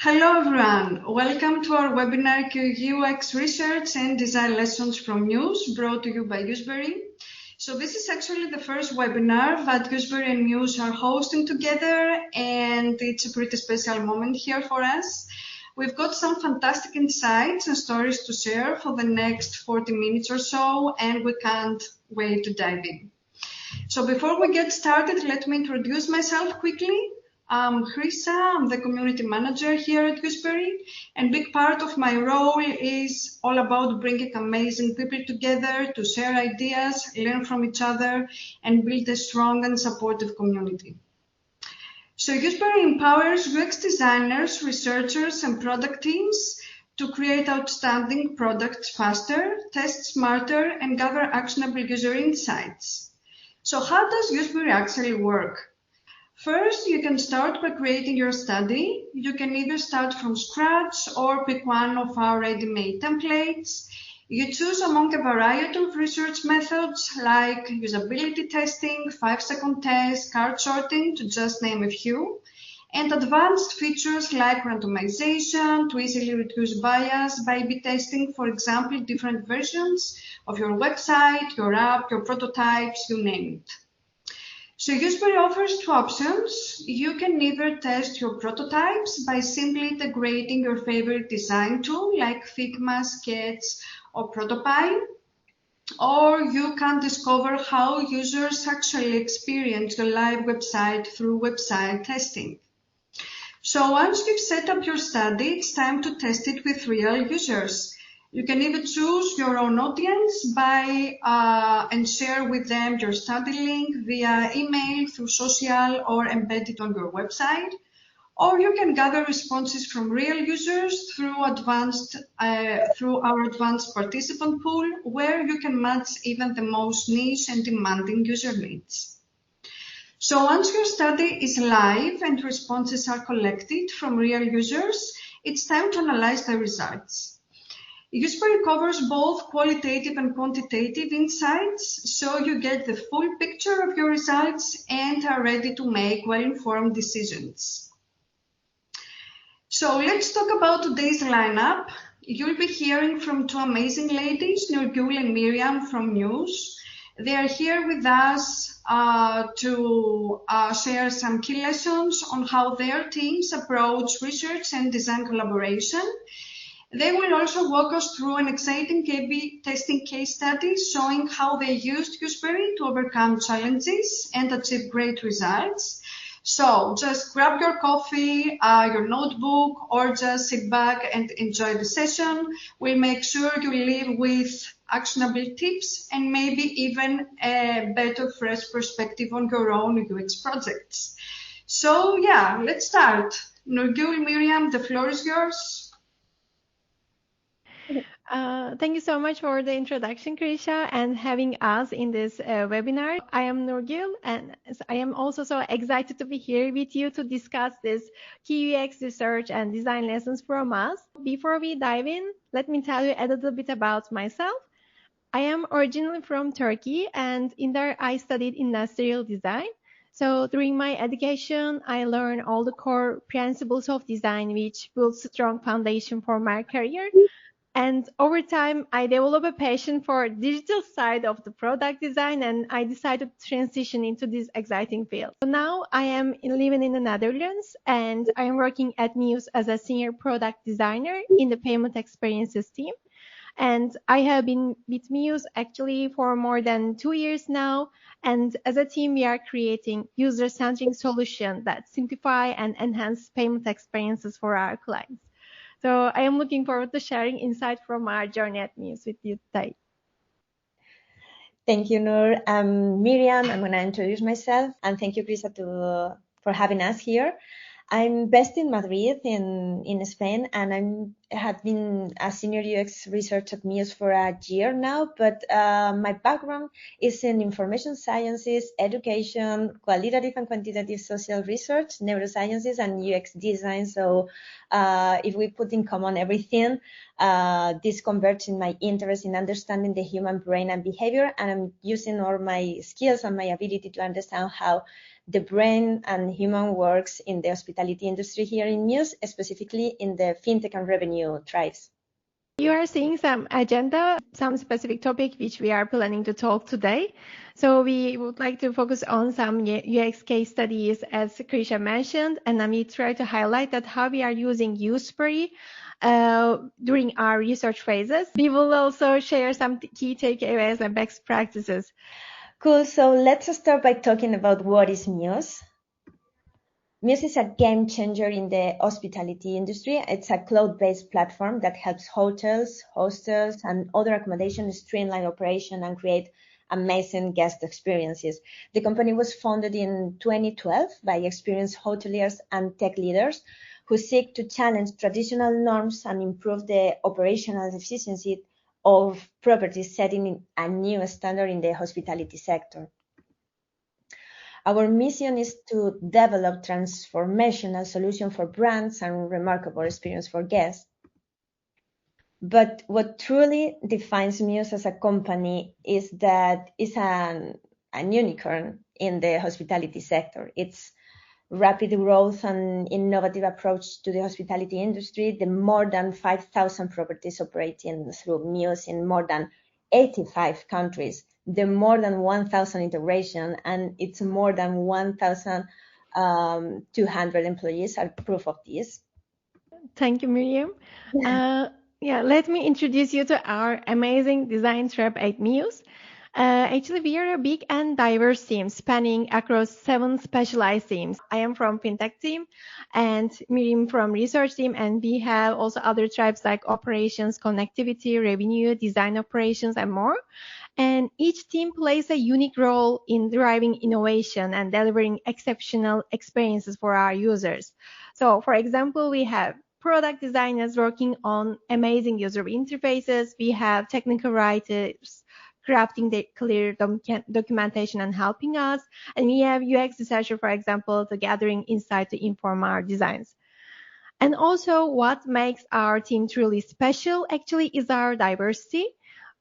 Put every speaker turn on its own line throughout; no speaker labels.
Hello everyone, welcome to our webinar UX Research and Design Lessons from Mews, brought to you by Useberry. So this is actually the first webinar that Useberry and Mews are hosting together, and it's a pretty special moment here for us. We've got some fantastic insights and stories to share for the next 40 minutes or so, and we can't wait to dive in. So before we get started, let me introduce myself quickly. I'm Chrissa, I'm the community manager here at Useberry, and big part of my role is all about bringing amazing people together to share ideas, learn from each other, and build a strong and supportive community. So Useberry empowers UX designers, researchers, and product teams to create outstanding products faster, test smarter, and gather actionable user insights. So how does Useberry actually work? First, you can start by creating your study. You can either start from scratch or pick one of our ready-made templates. You choose among a variety of research methods like usability testing, 5-second test, card sorting, to just name a few, and advanced features like randomization to easily reduce bias by A/B testing, for example, different versions of your website, your app, your prototypes, you name it. So Useberry offers two options. You can either test your prototypes by simply integrating your favorite design tool like Figma, Sketch, or Protopile, or you can discover how users actually experience your live website through website testing. So once you've set up your study, it's time to test it with real users. You can either choose your own audience and share with them your study link via email, through social, or embed it on your website. Or you can gather responses from real users through our advanced participant pool, where you can match even the most niche and demanding user needs. So once your study is live and responses are collected from real users, it's time to analyze the results. Useberry covers both qualitative and quantitative insights, so you get the full picture of your results and are ready to make well-informed decisions. So let's talk about today's lineup. You'll be hearing from two amazing ladies, Nurgul and Miriam from Mews. They are here with us to share some key lessons on how their teams approach research and design collaboration. They will also walk us through an exciting A/B testing case study showing how they used Useberry to overcome challenges and achieve great results. So just grab your coffee, your notebook, or just sit back and enjoy the session. We'll make sure you leave with actionable tips and maybe even a better fresh perspective on your own UX projects. So yeah, let's start. Nurgul, Miriam, the floor is yours.
Thank you so much for the introduction, Krisha, and having us in this webinar. I am Nurgul, and I am also so excited to be here with you to discuss this key UX research and design lessons from us. Before we dive in, let me tell you a little bit about myself. I am originally from Turkey, and in there I studied industrial design. So during my education, I learned all the core principles of design, which builds a strong foundation for my career. And over time, I developed a passion for digital side of the product design, and I decided to transition into this exciting field. So now I am living in the Netherlands, and I am working at Mews as a senior product designer in the payment experiences team. And I have been with Mews actually for more than 2 years now. And as a team, we are creating user-centric solutions that simplify and enhance payment experiences for our clients. So I am looking forward to sharing insight from our journey at Mews with you today.
Thank you, Nur. I'm Miriam. I'm going to introduce myself, and thank you, Krisa, for having us here. I'm based in Madrid, in Spain, and I have been a senior UX researcher at Mews for a year now, but my background is in information sciences, education, qualitative and quantitative social research, neurosciences, and UX design. So if we put in common everything, this converges in my interest in understanding the human brain and behavior, and I'm using all my skills and my ability to understand how the brain and human works in the hospitality industry here in Mews, specifically in the fintech and revenue tribes.
You are seeing some agenda, some specific topic which we are planning to talk today. So we would like to focus on some UX case studies, as Krisha mentioned, and then we try to highlight that how we are using Useberry during our research phases. We will also share some key takeaways and best practices.
Cool. So let's start by talking about what is Mews. Mews is a game changer in the hospitality industry. It's a cloud-based platform that helps hotels, hostels, and other accommodation streamline operation and create amazing guest experiences. The company was founded in 2012 by experienced hoteliers and tech leaders who seek to challenge traditional norms and improve the operational efficiency of properties, setting a new standard in the hospitality sector. Our mission is to develop transformational solutions for brands and remarkable experience for guests. But what truly defines Mews as a company is that it's an unicorn in the hospitality sector. Its rapid growth and innovative approach to the hospitality industry, the more than 5,000 properties operating through Mews in more than 85 countries, the more than 1,000 integration, and it's more than 1,200 employees are proof of this.
Thank you, Miriam. Let me introduce you to our amazing design tribe at Mews. Actually, we are a big and diverse team spanning across 7 specialized teams. I am from fintech team and Miriam from research team, and we have also other tribes like operations, connectivity, revenue, design operations, and more. And each team plays a unique role in driving innovation and delivering exceptional experiences for our users. So, for example, we have product designers working on amazing user interfaces. We have technical writers crafting the clear documentation and helping us. And we have UX researcher, for example, to gathering insight to inform our designs. And also what makes our team truly special actually is our diversity.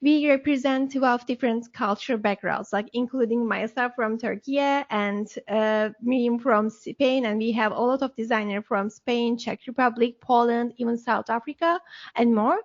We represent 12 different cultural backgrounds, like including myself from Turkey and Miriam from Spain, and we have a lot of designers from Spain, Czech Republic, Poland, even South Africa, and more.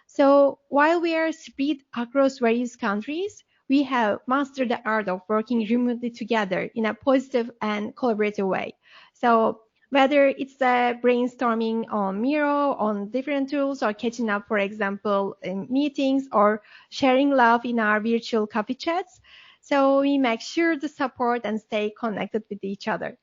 So while we are spread across various countries, we have mastered the art of working remotely together in a positive and collaborative way. So whether it's brainstorming on Miro, on different tools, or catching up, for example, in meetings, or sharing love in our virtual coffee chats. So we make sure to support and stay connected with each other.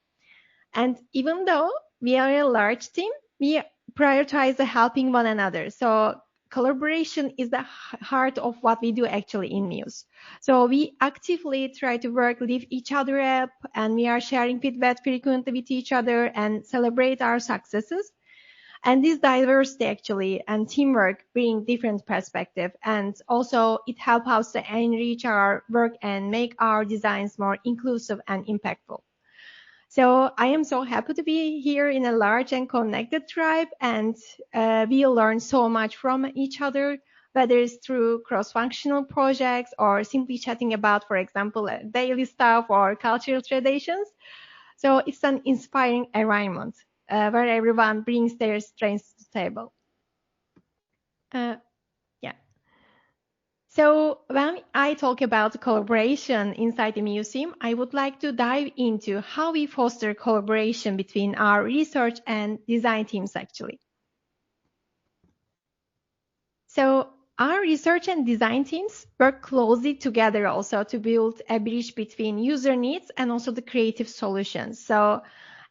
And even though we are a large team, we prioritize helping one another. So collaboration is the heart of what we do actually in Mews. So we actively try to lift each other up, and we are sharing feedback frequently with each other and celebrate our successes. And this diversity actually and teamwork bring different perspective, and also it helps us to enrich our work and make our designs more inclusive and impactful. So I am so happy to be here in a large and connected tribe, and we learn so much from each other, whether it's through cross-functional projects or simply chatting about, for example, daily stuff or cultural traditions. So it's an inspiring environment where everyone brings their strengths to the table. So when I talk about collaboration inside the museum, I would like to dive into how we foster collaboration between our research and design teams actually. So our research and design teams work closely together also to build a bridge between user needs and also the creative solutions. So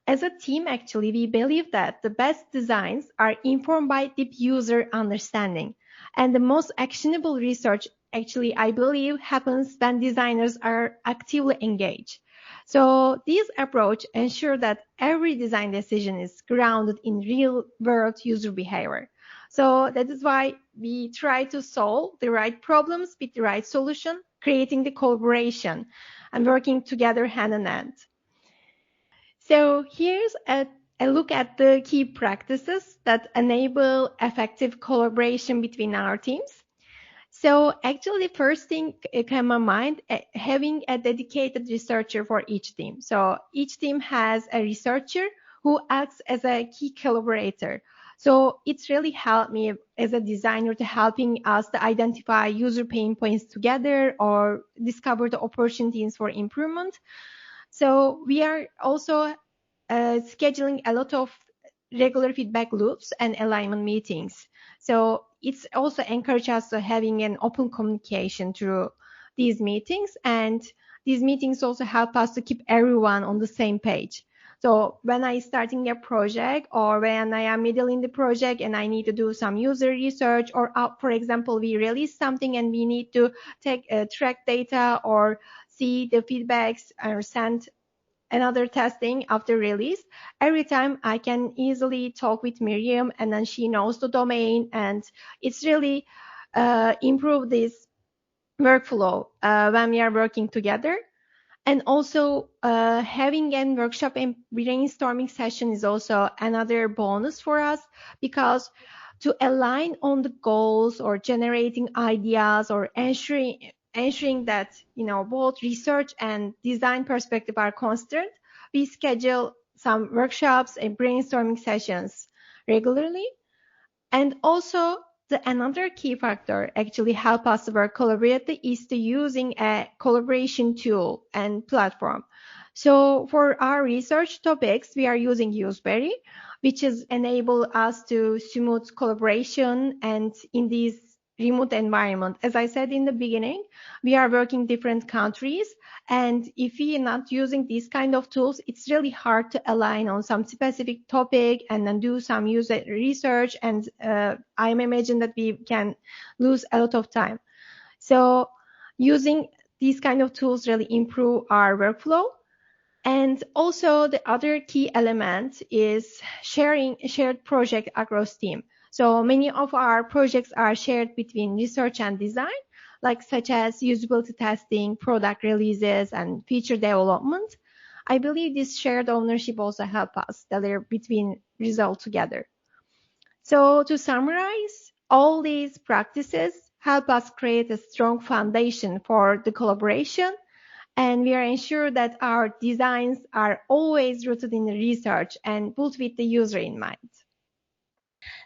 as a team, actually, we believe that the best designs are informed by deep user understanding. And the most actionable research, actually, I believe, happens when designers are actively engaged. So this approach ensures that every design decision is grounded in real-world user behavior. So that is why we try to solve the right problems with the right solution, creating the collaboration and working together hand in hand. So here's a look at the key practices that enable effective collaboration between our teams. So actually, the first thing came to my mind, having a dedicated researcher for each team. So each team has a researcher who acts as a key collaborator. So it's really helped me as a designer to helping us to identify user pain points together or discover the opportunities for improvement. So we are also scheduling a lot of regular feedback loops and alignment meetings. So it's also encourage us to having an open communication through these meetings, and these meetings also help us to keep everyone on the same page. So when I starting a project or when I am middle in the project and I need to do some user research or for example, we release something and we need to take track data or see the feedbacks or send another testing after release, every time I can easily talk with Miriam and then she knows the domain, and it's really improve this workflow when we are working together. And also having a workshop and brainstorming session is also another bonus for us, because to align on the goals or generating ideas or ensuring that both research and design perspective are constant, we schedule some workshops and brainstorming sessions regularly. And also another key factor actually help us work collaboratively is to using a collaboration tool and platform. So for our research topics, we are using Useberry, which is enable us to smooth collaboration and in these remote environment. As I said in the beginning, we are working different countries, and if we are not using these kind of tools, it's really hard to align on some specific topic and then do some user research. And I imagine that we can lose a lot of time. So using these kind of tools really improve our workflow. And also the other key element is shared project across team. So many of our projects are shared between research and design, like such as usability testing, product releases, and feature development. I believe this shared ownership also help us deliver between results together. So to summarize, all these practices help us create a strong foundation for the collaboration, and we are ensured that our designs are always rooted in research and built with the user in mind.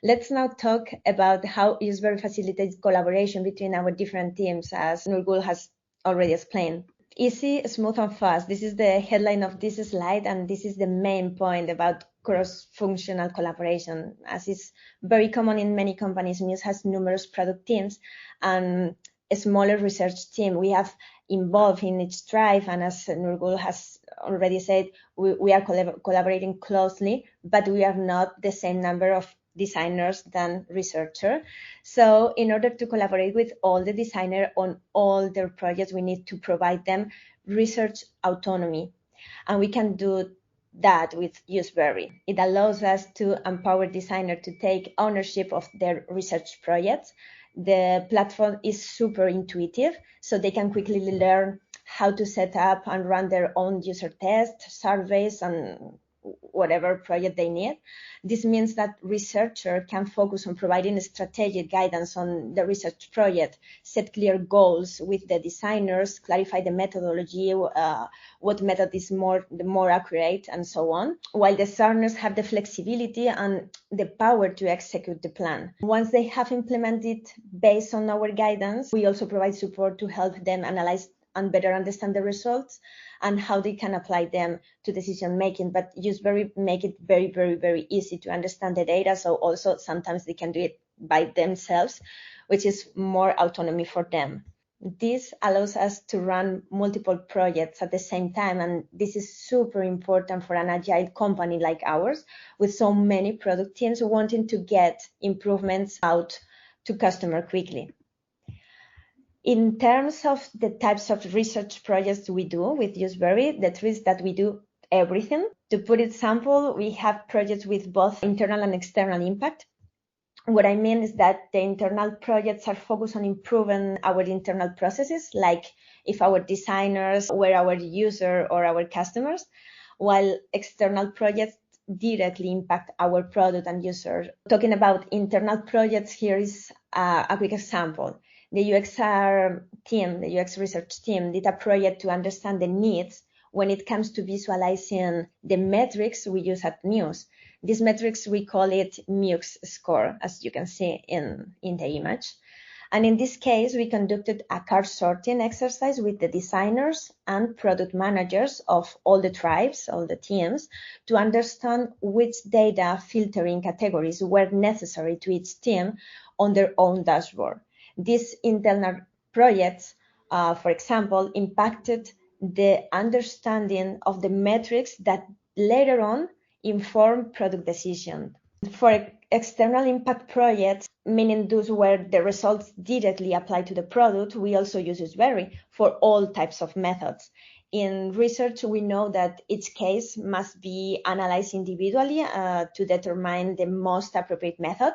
Let's now talk about how Useberry facilitates collaboration between our different teams, as Nurgul has already explained. Easy, smooth, and fast. This is the headline of this slide, and this is the main point about cross-functional collaboration. As is very common in many companies, Mews has numerous product teams and a smaller research team. We have involved in each drive, and as Nurgul has already said, we are collaborating closely, but we are not the same number of designers than researcher. So in order to collaborate with all the designers on all their projects, we need to provide them research autonomy. And we can do that with Useberry. It allows us to empower designers to take ownership of their research projects. The platform is super intuitive, so they can quickly learn how to set up and run their own user tests, surveys, and whatever project they need. This means that researcher can focus on providing strategic guidance on the research project, set clear goals with the designers, clarify the methodology, what method is the more accurate, and so on, while the designers have the flexibility and the power to execute the plan. Once they have implemented based on our guidance, we also provide support to help them analyze and better understand the results and how they can apply them to decision making. But Useberry make it very, very, very easy to understand the data. So also sometimes they can do it by themselves, which is more autonomy for them. This allows us to run multiple projects at the same time. And this is super important for an agile company like ours, with so many product teams wanting to get improvements out to customer quickly. In terms of the types of research projects we do with Useberry, the truth is that we do everything. To put it simple, we have projects with both internal and external impact. What I mean is that the internal projects are focused on improving our internal processes, like if our designers were our user or our customers, while external projects directly impact our product and user. Talking about internal projects, here is a quick example. The team, the UX research team, did a project to understand the needs when it comes to visualizing the metrics we use at Mews. These metrics, we call it Mews score, as you can see in the image. And in this case, we conducted a card sorting exercise with the designers and product managers of all the tribes, all the teams, to understand which data filtering categories were necessary to each team on their own dashboard. These internal projects, for example, impacted the understanding of the metrics that later on inform product decision. For external impact projects, meaning those where the results directly apply to the product, we also use Useberry for all types of methods. In research, we know that each case must be analyzed individually to determine the most appropriate method.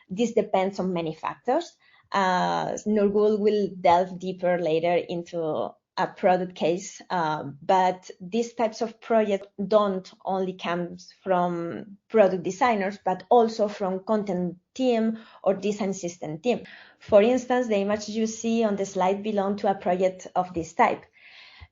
This depends on many factors. Nurgul will delve deeper later into a product case, but these types of projects don't only come from product designers, but also from content team or design system team. For instance, the image you see on the slide belong to a project of this type.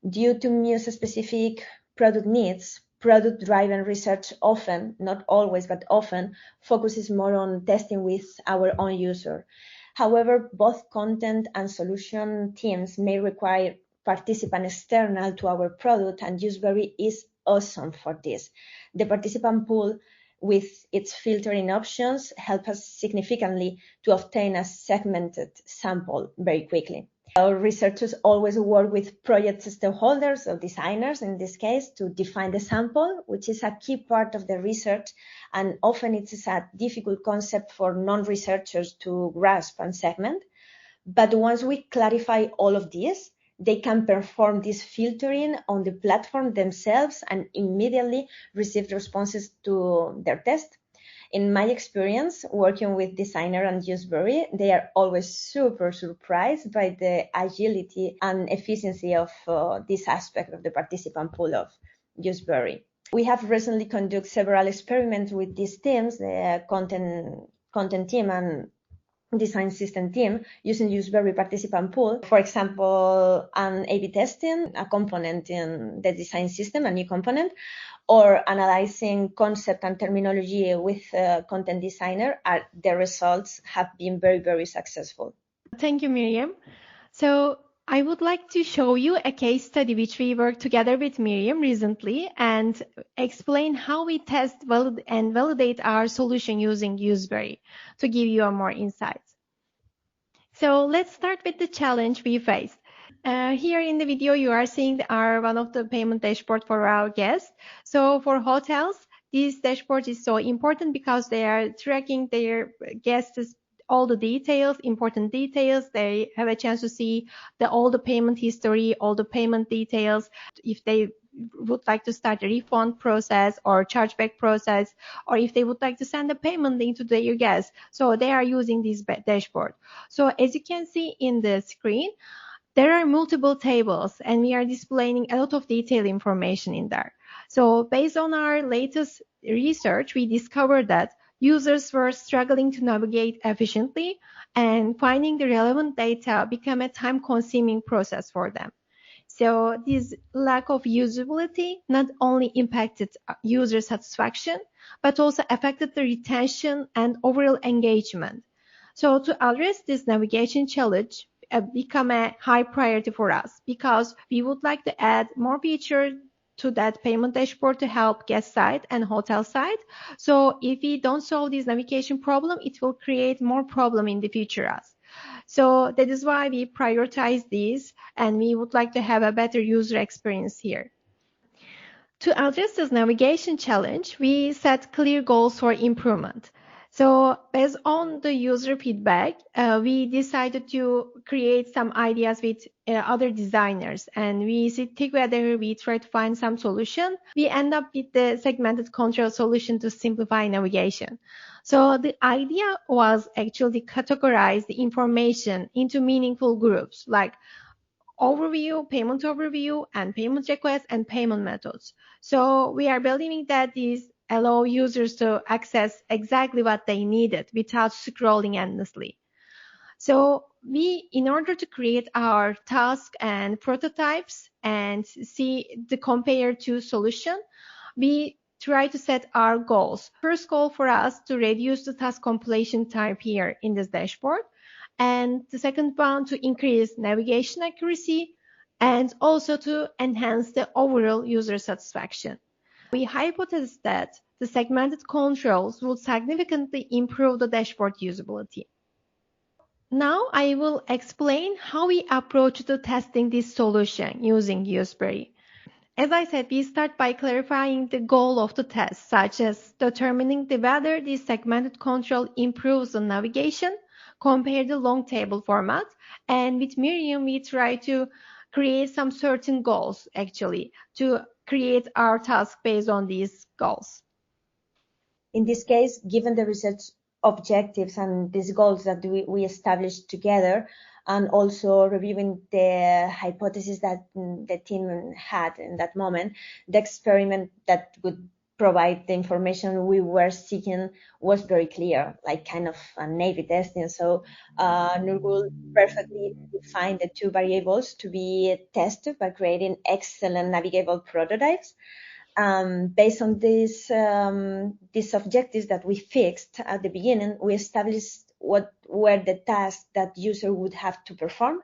Due to Mews specific product needs, product-driven research often, not always, but often, focuses more on testing with our own user. However, both content and solution teams may require participants external to our product, and Useberry is awesome for this. The participant pool with its filtering options help us significantly to obtain a segmented sample very quickly. Our researchers always work with project stakeholders or designers in this case to define the sample, which is a key part of the research, and often it is a difficult concept for non-researchers to grasp and segment. But once we clarify all of this, they can perform this filtering on the platform themselves and immediately receive responses to their test. In my experience working with designer and Useberry, they are always super surprised by the agility and efficiency of this aspect of the participant pool of Useberry. We have recently conducted several experiments with these teams, the content team and design system team, using Useberry participant pool. For example, an A/B testing, a component in the design system, a new component, or analyzing concept and terminology with a content designer, the results have been very, very successful.
Thank you, Miriam. So I would like to show you a case study which we worked together with Miriam recently and explain how we test and validate our solution using Useberry to give you more insights. So let's start with the challenge we faced. Here in the video, you are seeing one of the payment dashboard for our guests. So for hotels, this dashboard is so important because they are tracking their guests' all the details, important details. They have a chance to see all the payment history, all the payment details. If they would like to start a refund process or chargeback process, or if they would like to send a payment link to their guests. So they are using this dashboard. So as you can see in the screen, there are multiple tables and we are displaying a lot of detailed information in there. So based on our latest research, we discovered that users were struggling to navigate efficiently and finding the relevant data became a time-consuming process for them. So this lack of usability not only impacted user satisfaction, but also affected the retention and overall engagement. So to address this navigation challenge, become a high priority for us because we would like to add more features to that payment dashboard to help guest side and hotel side. So if we don't solve this navigation problem, it will create more problem in the future. So that is why we prioritize these and we would like to have a better user experience here. To address this navigation challenge, we set clear goals for improvement. So based on the user feedback, we decided to create some ideas with other designers and we sit together, we try to find some solution. We end up with the segmented control solution to simplify navigation. So the idea was actually categorize the information into meaningful groups like overview, and payment requests and payment methods. So we are believing that these allow users to access exactly what they needed without scrolling endlessly. So in order to create our task and prototypes and see the compare to solution, we try to set our goals. First goal for us to reduce the task completion time here in this dashboard. And the second one to increase navigation accuracy and also to enhance the overall user satisfaction. We hypothesized that the segmented controls will significantly improve the dashboard usability. Now I will explain how we approach the testing this solution using Useberry. As I said, we start by clarifying the goal of the test, such as determining whether the segmented control improves the navigation compared to long table format. And with Miriam, we try to create some certain goals, actually, to create our task based on these goals.
In this case, given the research objectives and these goals that we established together, and also reviewing the hypothesis that the team had in that moment, the experiment that would provide the information we were seeking was very clear, like kind of an A/B testing. So Nurgul perfectly defined the two variables to be tested by creating excellent navigable prototypes. Based on these objectives that we fixed at the beginning, we established what were the tasks that user would have to perform.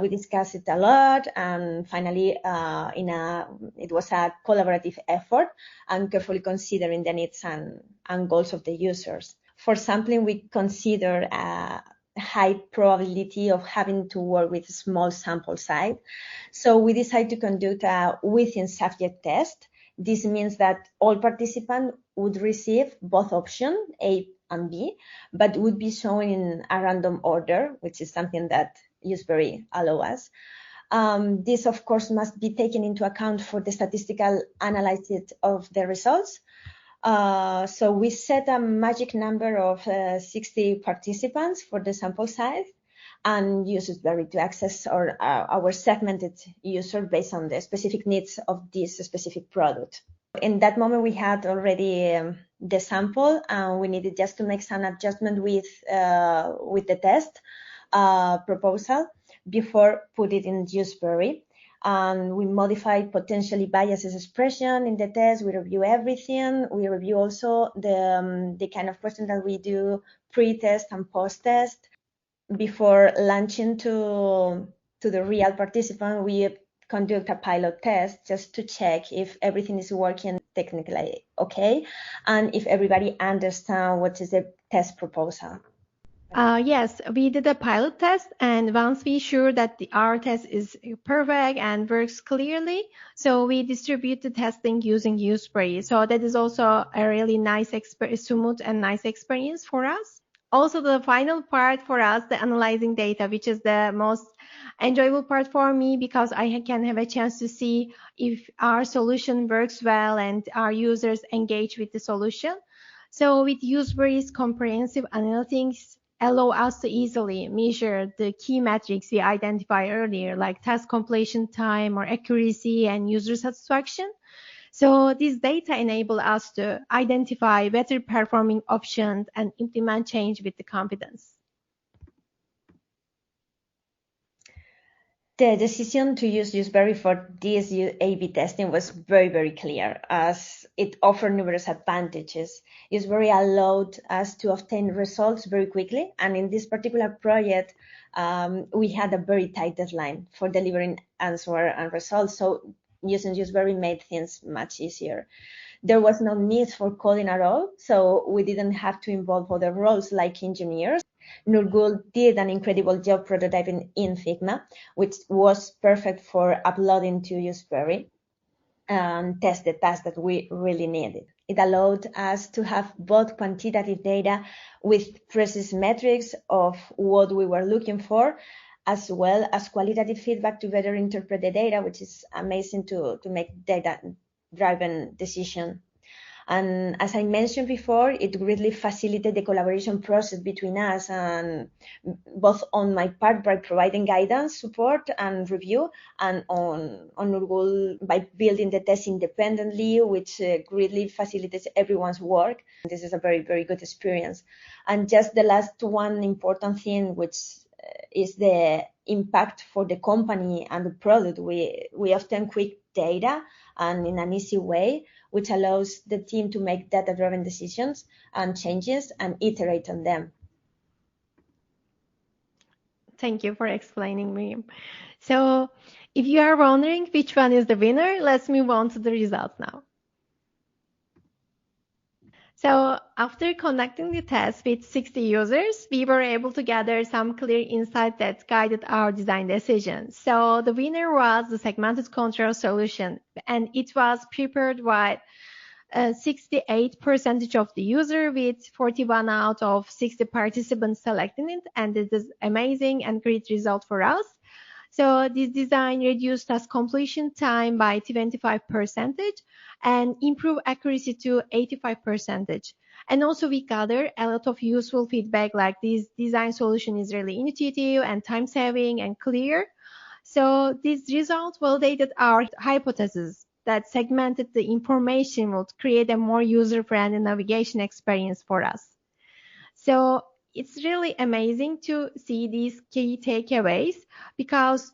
We discussed it a lot, and finally, it was a collaborative effort and carefully considering the needs and goals of the users. For sampling, we consider a high probability of having to work with a small sample size. So we decided to conduct a within subject test. This means that all participants would receive both options, A and B, but would be shown in a random order, which is something that Useberry allows us. This, of course, must be taken into account for the statistical analysis of the results. So we set a magic number of 60 participants for the sample size and use Useberry to access our segmented user based on the specific needs of this specific product. In that moment, we had already the sample, and we needed just to make some adjustment with the test proposal before put it in Useberry. And we modified potentially biases expression in the test. We review everything. We review also the kind of question that we do pre-test and post-test. Before launching to the real participant, we conduct a pilot test just to check if everything is working technically okay, and if everybody understands what is the test proposal.
Yes, we did a pilot test, and once we sure that our test is perfect and works clearly, so we distribute the testing using Useberry. So that is also a really nice, smooth and nice experience for us. Also, the final part for us, the analyzing data, which is the most enjoyable part for me, because I can have a chance to see if our solution works well and our users engage with the solution. So with Useberry's comprehensive analytics, allow us to easily measure the key metrics we identified earlier, like task completion time or accuracy and user satisfaction. So this data enable us to identify better performing options and implement change with the confidence.
The decision to use Useberry for this A/B testing was very, very clear, as it offered numerous advantages. Useberry allowed us to obtain results very quickly, and in this particular project, we had a very tight deadline for delivering answer and results, so using Useberry made things much easier. There was no need for coding at all, so we didn't have to involve other roles like engineers. Nurgul did an incredible job prototyping in Figma, which was perfect for uploading to Useberry and test the task that we really needed. It allowed us to have both quantitative data with precise metrics of what we were looking for, as well as qualitative feedback to better interpret the data, which is amazing to make data-driven decision. And as I mentioned before, it greatly facilitated the collaboration process between us, and both on my part by providing guidance, support, and review, and on Nurgul by building the test independently, which greatly facilitates everyone's work. This is a very, very good experience. And just the last one important thing, which is the impact for the company and the product. We often quick data and in an easy way, which allows the team to make data-driven decisions and changes and iterate on them.
Thank you for explaining, Miriam. So if you are wondering which one is the winner, let's move on to the results now. So after conducting the test with 60 users, we were able to gather some clear insights that guided our design decisions. So the winner was the segmented control solution, and it was prepared by 68% of the user with 41 out of 60 participants selecting it, and this is amazing and great result for us. So this design reduced task completion time by 25% and improved accuracy to 85%. And also we gather a lot of useful feedback like this design solution is really intuitive and time saving and clear. So this result validated our hypothesis that segmented the information would create a more user-friendly navigation experience for us. So it's really amazing to see these key takeaways because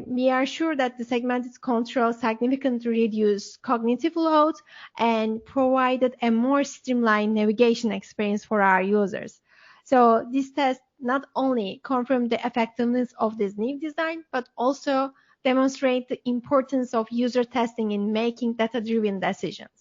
we are sure that the segmented control significantly reduced cognitive load and provided a more streamlined navigation experience for our users. So this test not only confirmed the effectiveness of this new design, but also demonstrate the importance of user testing in making data-driven decisions.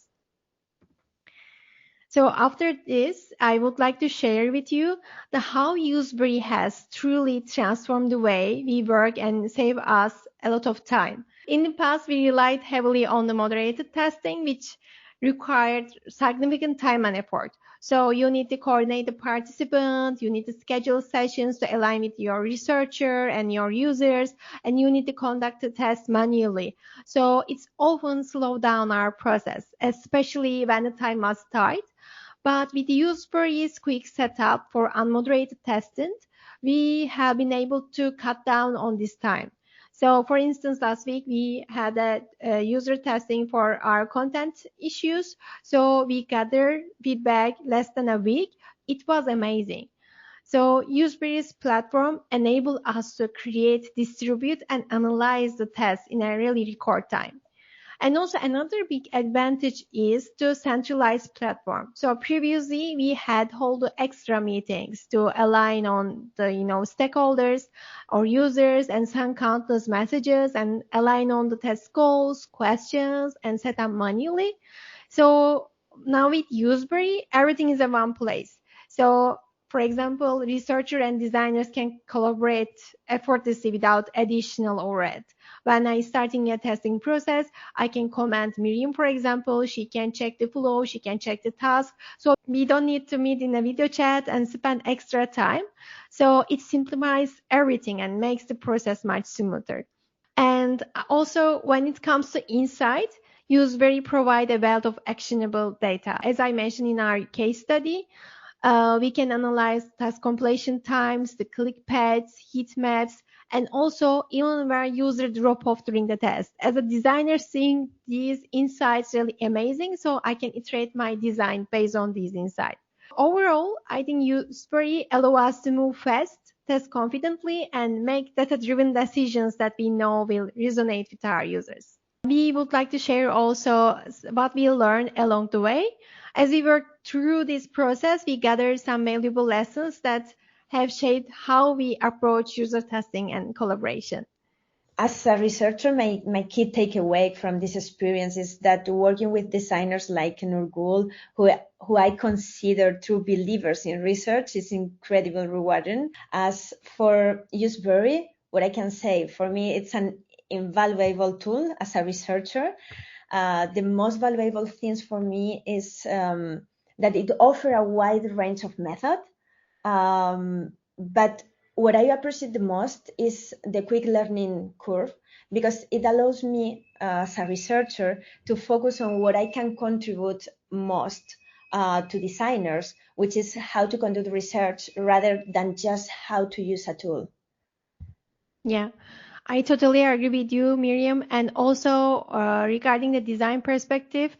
So after this, I would like to share with you how Useberry has truly transformed the way we work and save us a lot of time. In the past, we relied heavily on the moderated testing, which required significant time and effort. So you need to coordinate the participants, you need to schedule sessions to align with your researcher and your users, and you need to conduct the test manually. So it's often slowed down our process, especially when the time was tight. But with Useberry's quick setup for unmoderated testing, we have been able to cut down on this time. So for instance, last week we had a user testing for our content issues. So we gathered feedback less than a week. It was amazing. So Useberry's platform enabled us to create, distribute, and analyze the tests in a really record time. And also another big advantage is to centralize platform. So previously we had hold extra meetings to align on the stakeholders or users and send countless messages and align on the test goals, questions, and set up manually. So now with Useberry, everything is in one place. So for example, researchers and designers can collaborate effortlessly without additional overhead. When I'm starting a testing process, I can command Miriam, for example. She can check the flow, she can check the task. So we don't need to meet in a video chat and spend extra time. So it simplifies everything and makes the process much smoother. And also when it comes to insight, Useberry provide a wealth of actionable data. As I mentioned in our case study, we can analyze task completion times, the click paths, heat maps, and also even where user drop off during the test. As a designer, seeing these insights really amazing, so I can iterate my design based on these insights. Overall, I think Useberry allow us to move fast, test confidently, and make data-driven decisions that we know will resonate with our users. We would like to share also what we learned along the way. As we worked through this process, we gathered some valuable lessons that have shaped how we approach user testing and collaboration.
As a researcher, my key takeaway from this experience is that working with designers like Nurgul, who I consider true believers in research, is incredibly rewarding. As for Useberry, what I can say, for me, it's an invaluable tool as a researcher. The most valuable things for me is that it offers a wide range of methods. But what I appreciate the most is the quick learning curve, because it allows me as a researcher to focus on what I can contribute most to designers, which is how to conduct research rather than just how to use a tool.
Yeah. I totally agree with you, Miriam. And also regarding the design perspective,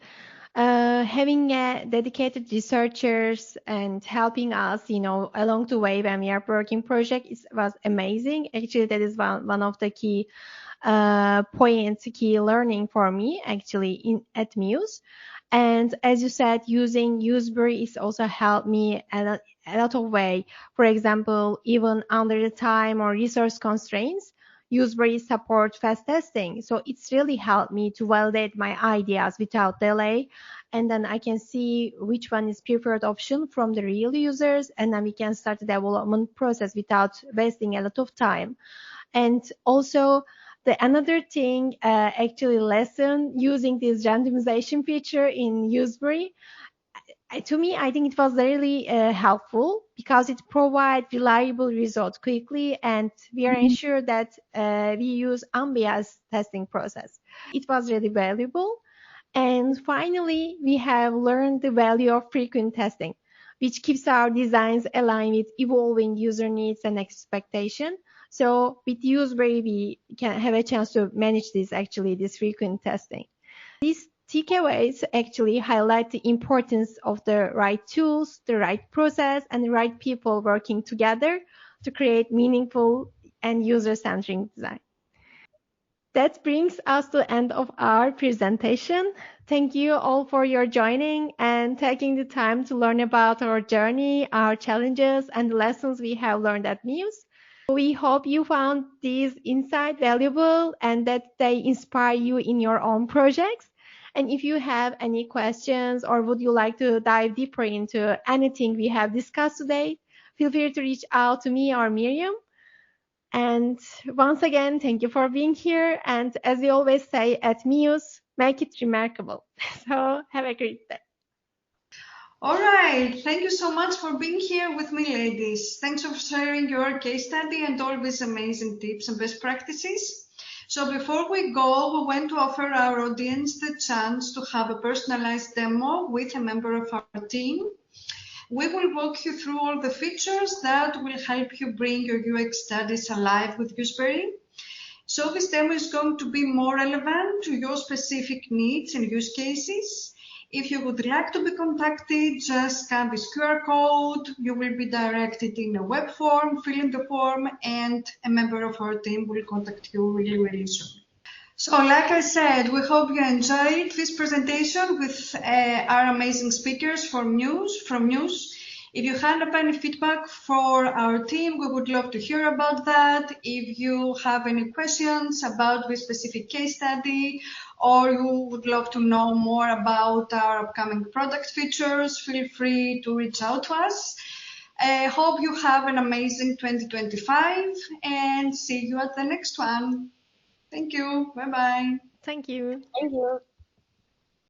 Having dedicated researchers and helping us, along the way when we are working project was amazing. Actually, that is one of the key points, key learning for me actually at Mews. And as you said, using Useberry is also helped me a lot of way. For example, even under the time or resource constraints, Useberry support fast testing. So it's really helped me to validate my ideas without delay. And then I can see which one is preferred option from the real users. And then we can start the development process without wasting a lot of time. And also another thing, actually lesson using this randomization feature in Useberry. To me, I think it was really helpful because it provides reliable results quickly, and we are ensured that we use unbiased testing process. It was really valuable. And finally, we have learned the value of frequent testing, which keeps our designs aligned with evolving user needs and expectation. So with Useberry, we can have a chance to manage this frequent testing. These takeaways actually highlight the importance of the right tools, the right process, and the right people working together to create meaningful and user-centric design. That brings us to the end of our presentation. Thank you all for your joining and taking the time to learn about our journey, our challenges, and the lessons we have learned at Mews. We hope you found these insights valuable and that they inspire you in your own projects. And if you have any questions or would you like to dive deeper into anything we have discussed today, feel free to reach out to me or Miriam. And once again, thank you for being here. And as we always say at Mews, make it remarkable. So have a great day.
All right. Thank you so much for being here with me, ladies. Thanks for sharing your case study and all these amazing tips and best practices. So before we go, we want to offer our audience the chance to have a personalized demo with a member of our team. We will walk you through all the features that will help you bring your UX studies alive with Useberry. So this demo is going to be more relevant to your specific needs and use cases. If you would like to be contacted, just scan this QR code. You will be directed in a web form, fill in the form, and a member of our team will contact you really, really soon. So like I said, we hope you enjoyed this presentation with our amazing speakers from Mews. If you have any feedback for our team, we would love to hear about that. If you have any questions about this specific case study, or you would love to know more about our upcoming product features, feel free to reach out to us. I hope you have an amazing 2025 and see you at the next one. Thank you. Bye-bye.
Thank you.
Thank you.